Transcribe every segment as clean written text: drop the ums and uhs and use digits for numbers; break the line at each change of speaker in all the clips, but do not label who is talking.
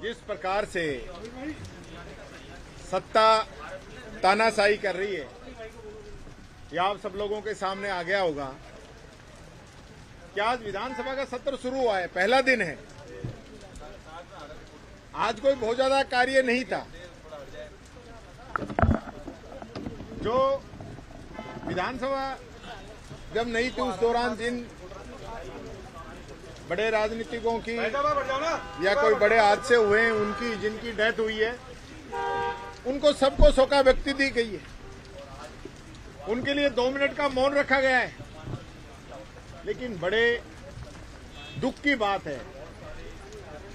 जिस प्रकार से सत्ता तानाशाही कर रही है, यह आप सब लोगों के सामने आ गया होगा कि आज विधानसभा का सत्र शुरू हुआ है, पहला दिन है। आज कोई बहुत ज्यादा कार्य नहीं था। जो विधानसभा जब नहीं थी उस दौरान जिन बड़े राजनीतिकों की या कोई बड़े हादसे हुए हैं, उनकी जिनकी डेथ हुई है, उनको सबको शोका व्यक्ति दी गई है। उनके लिए 2 मिनट का मौन रखा गया है। लेकिन बड़े दुख की बात है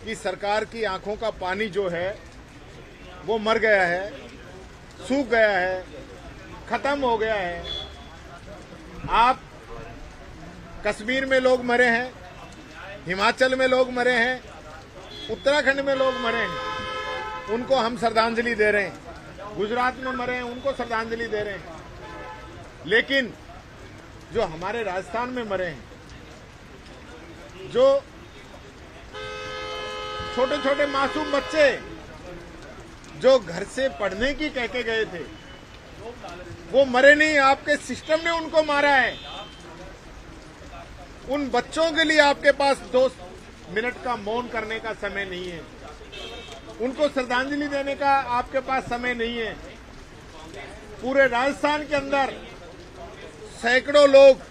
कि सरकार की आंखों का पानी जो है वो मर गया है, सूख गया है, खत्म हो गया है। आप कश्मीर में लोग मरे हैं, हिमाचल में लोग मरे हैं, उत्तराखंड में लोग मरे हैं, उनको हम श्रद्धांजलि दे रहे हैं। गुजरात में मरे हैं, उनको श्रद्धांजलि दे रहे हैं। लेकिन जो हमारे राजस्थान में मरे हैं, जो छोटे छोटे मासूम बच्चे जो घर से पढ़ने की कह के गए थे, वो मरे नहीं, आपके सिस्टम ने उनको मारा है। उन बच्चों के लिए आपके पास 2 मिनट का मौन करने का समय नहीं है, उनको श्रद्धांजलि देने का आपके पास समय नहीं है। पूरे राजस्थान के अंदर सैकड़ों लोग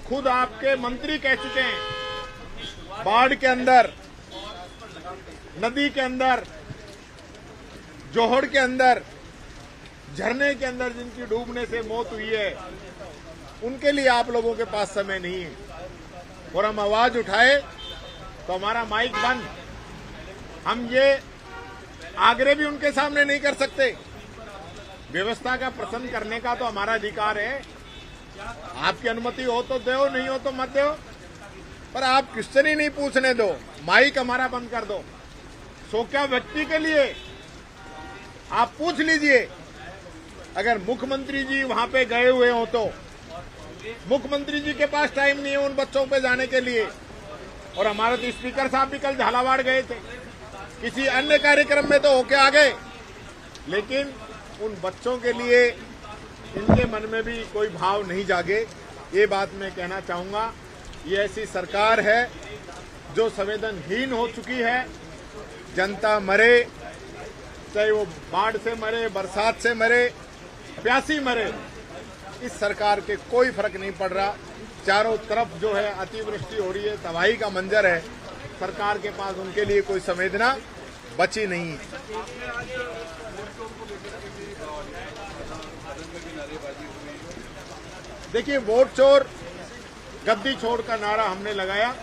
खुद आपके मंत्री कह चुके हैं, बाढ़ के अंदर, नदी के अंदर, जोहड़ के अंदर, झरने के अंदर जिनकी डूबने से मौत हुई है, उनके लिए आप लोगों के पास समय नहीं है। और हम आवाज उठाए तो हमारा माइक बंद। हम ये आग्रह भी उनके सामने नहीं कर सकते। व्यवस्था का प्रश्न करने का तो हमारा अधिकार है। आपकी अनुमति हो तो दो, नहीं हो तो मत दो, पर आप क्वेश्चन ही नहीं पूछने दो। माइक हमारा बंद कर दो। शोका व्यक्ति के लिए आप पूछ लीजिए। अगर मुख्यमंत्री जी वहां पे गए हुए हो तो मुख्यमंत्री जी के पास टाइम नहीं है उन बच्चों पे जाने के लिए। और हमारे तो स्पीकर साहब भी कल झालावाड़ गए थे, किसी अन्य कार्यक्रम में तो होके आ गए, लेकिन उन बच्चों के लिए इनके मन में भी कोई भाव नहीं जागे। ये बात मैं कहना चाहूंगा। ये ऐसी सरकार है जो संवेदनहीन हो चुकी है। जनता मरे, चाहे वो बाढ़ से मरे, बरसात से मरे, प्यासी मरे, इस सरकार के कोई फर्क नहीं पड़ रहा। चारों तरफ जो है अतिवृष्टि हो रही है, तबाही का मंजर है। सरकार के पास उनके लिए कोई संवेदना बची नहीं है। देखिए, वोट चोर गद्दी छोड़ का नारा हमने लगाया।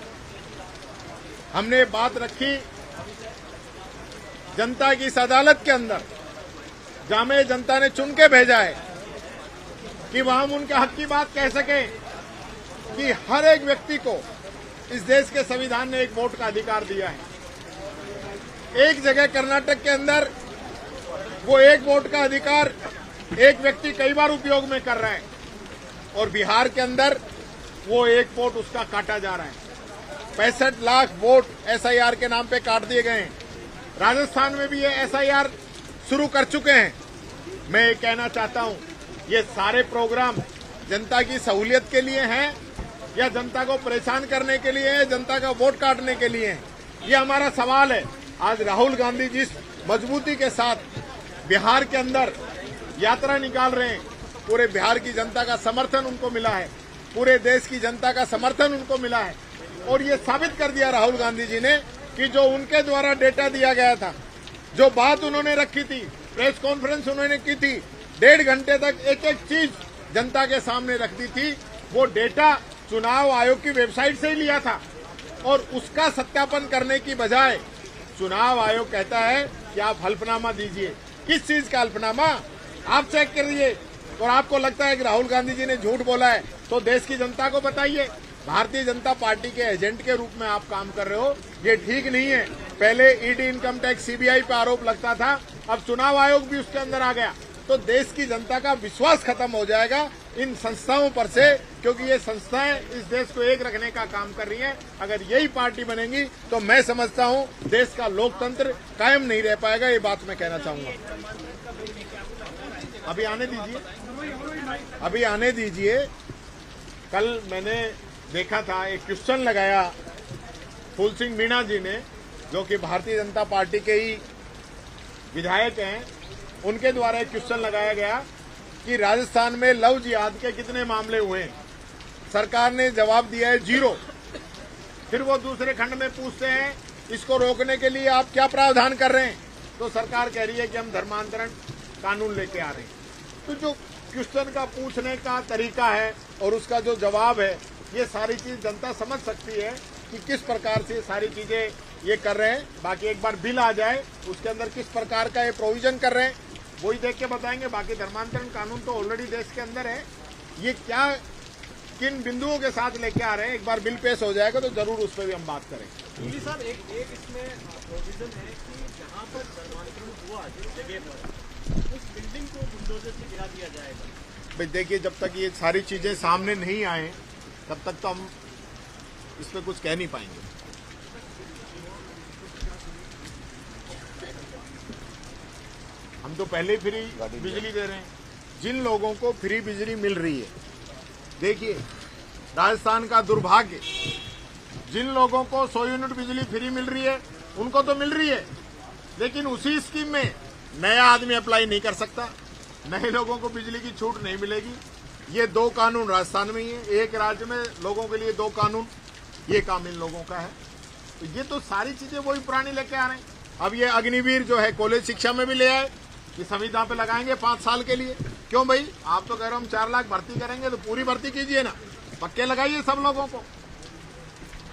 हमने बात रखी जनता की इस अदालत के अंदर, जहां जनता ने चुन के भेजा है कि वहां हम उनके हक की बात कह सकें कि हर एक व्यक्ति को इस देश के संविधान ने एक वोट का अधिकार दिया है। एक जगह कर्नाटक के अंदर वो एक वोट का अधिकार एक व्यक्ति कई बार उपयोग में कर रहा है, और बिहार के अंदर वो एक वोट उसका काटा जा रहा है। 65 लाख वोट एसआईआर के नाम पे काट दिए गए हैं। राजस्थान में भी ये एसआईआर शुरू कर चुके हैं। मैं ये कहना चाहता हूं, ये सारे प्रोग्राम जनता की सहूलियत के लिए हैं या जनता को परेशान करने के लिए है, जनता का वोट काटने के लिए है? ये हमारा सवाल है। आज राहुल गांधी जिस मजबूती के साथ बिहार के अंदर यात्रा निकाल रहे हैं, पूरे बिहार की जनता का समर्थन उनको मिला है, पूरे देश की जनता का समर्थन उनको मिला है। और ये साबित कर दिया राहुल गांधी जी ने कि जो उनके द्वारा डेटा दिया गया था, जो बात उन्होंने रखी थी, प्रेस कॉन्फ्रेंस उन्होंने की थी, 1.5 घंटे तक एक एक चीज जनता के सामने रख दी थी, वो डेटा चुनाव आयोग की वेबसाइट से ही लिया था। और उसका सत्यापन करने की बजाय चुनाव आयोग कहता है कि आप हल्फनामा दीजिए। किस चीज का हल्फनामा? आप चेक करिए। और आपको लगता है कि राहुल गांधी जी ने झूठ बोला है तो देश की जनता को बताइए। भारतीय जनता पार्टी के एजेंट के रूप में आप काम कर रहे हो, ये ठीक नहीं है। पहले ईडी, इनकम टैक्स, सीबीआई पे आरोप लगता था, अब चुनाव आयोग भी उसके अंदर आ गया। तो देश की जनता का विश्वास खत्म हो जाएगा इन संस्थाओं पर से, क्योंकि ये संस्थाएं इस देश को एक रखने का काम कर रही हैं। अगर यही पार्टी बनेगी तो मैं समझता हूं देश का लोकतंत्र कायम नहीं रह पाएगा। ये बात मैं कहना चाहूंगा। अभी आने दीजिए। कल मैंने देखा था एक क्वेश्चन लगाया फूल सिंह मीणा जी ने, जो कि भारतीय जनता पार्टी के ही विधायक हैं, उनके द्वारा एक क्वेश्चन लगाया गया कि राजस्थान में लव जिहाद के कितने मामले हुए हैं। सरकार ने जवाब दिया है 0। फिर वो दूसरे खंड में पूछते हैं इसको रोकने के लिए आप क्या प्रावधान कर रहे हैं, तो सरकार कह रही है कि हम धर्मांतरण कानून लेके आ रहे हैं। तो जो क्वेश्चन का पूछने का तरीका है और उसका जो जवाब है, ये सारी चीज जनता समझ सकती है कि किस प्रकार से ये सारी चीजें ये कर रहे हैं। बाकी एक बार बिल आ जाए उसके अंदर किस प्रकार का ये प्रोविजन कर रहे हैं वही देख के बताएंगे। बाकी धर्मांतरण कानून तो ऑलरेडी देश के अंदर है। ये क्या किन बिंदुओं के साथ लेके आ रहे हैं, एक बार बिल पेश हो जाएगा तो जरूर उस पर भी हम बात करेंगे।
दिल्ली साहब एक इसमें प्रोविजन है कि जहां पर धर्मांतरण हुआ जिस जगह पर उस बिल्डिंग को बुलडोजर से गिरा दिया जाएगा।
भाई देखिए, जब तक ये सारी चीजें सामने नहीं आए तब तक तो हम इस पर कुछ कह नहीं पाएंगे। हम तो पहले फ्री बिजली दे रहे हैं। जिन लोगों को फ्री बिजली मिल रही है, देखिए राजस्थान का दुर्भाग्य, जिन लोगों को 100 यूनिट बिजली फ्री मिल रही है उनको तो मिल रही है, लेकिन उसी स्कीम में नया आदमी अप्लाई नहीं कर सकता, नए लोगों को बिजली की छूट नहीं मिलेगी। ये 2 कानून राजस्थान में ही है, एक राज्य में लोगों के लिए 2 कानून, ये काम इन लोगों का है। तो ये तो सारी चीजें वही पुरानी लेके आ रहे हैं। अब ये अग्निवीर जो है कॉलेज शिक्षा में भी ले आए कि संविदा पे लगाएंगे 5 साल के लिए। क्यों भाई, आप तो कह रहे हो हम 4 लाख भर्ती करेंगे, तो पूरी भर्ती कीजिए ना, पक्के लगाइए सब लोगों को।